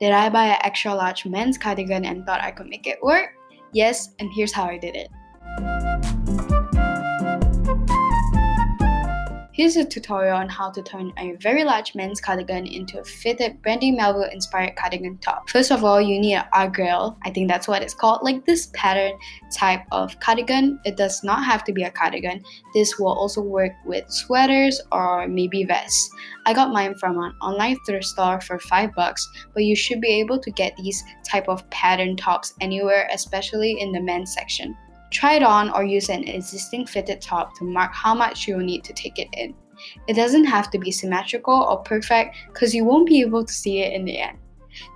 Did I buy an extra large men's cardigan and thought I could make it work? Yes, and here's how I did it. Here's a tutorial on how to turn a very large men's cardigan into a fitted Brandy Melville inspired cardigan top. First of all, you need an argyle. I think that's what it's called, like this pattern type of cardigan. It does not have to be a cardigan. This will also work with sweaters or maybe vests. I got mine from an online thrift store for $5, but you should be able to get these type of pattern tops anywhere, especially in the men's section. Try it on or use an existing fitted top to mark how much you will need to take it in. It doesn't have to be symmetrical or perfect because you won't be able to see it in the end.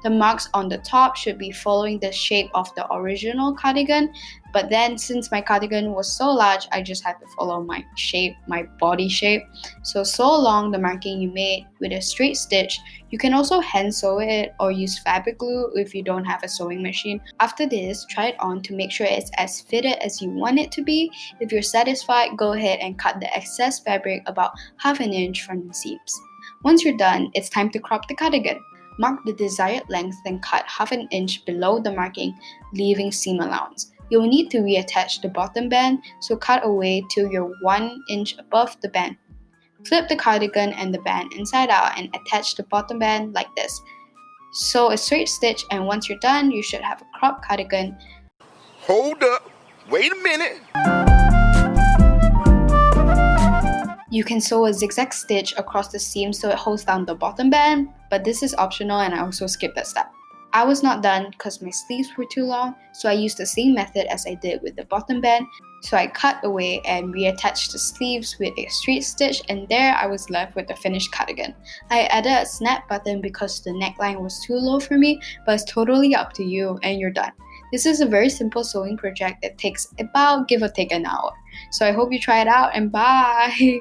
The marks on the top should be following the shape of the original cardigan, but then since my cardigan was so large, I just had to follow my shape, my body shape. So along the marking you made with a straight stitch. You can also hand sew it or use fabric glue if you don't have a sewing machine. After this, try it on to make sure it's as fitted as you want it to be. If you're satisfied, go ahead and cut the excess fabric about ½ inch from the seams. Once you're done, it's time to crop the cardigan. Mark the desired length then cut ½ inch below the marking, leaving seam allowance. You'll need to reattach the bottom band, so cut away till you're 1 inch above the band. Flip the cardigan and the band inside out and attach the bottom band like this. Sew a straight stitch, and once you're done, you should have a cropped cardigan. Hold up, wait a minute. You can sew a zigzag stitch across the seam so it holds down the bottom band, but this is optional and I also skipped that step. I was not done because my sleeves were too long, so I used the same method as I did with the bottom band. So I cut away and reattached the sleeves with a straight stitch, and there I was left with the finished cardigan. I added a snap button because the neckline was too low for me, but it's totally up to you and you're done. This is a very simple sewing project that takes about give or take an hour. So I hope you try it out and bye!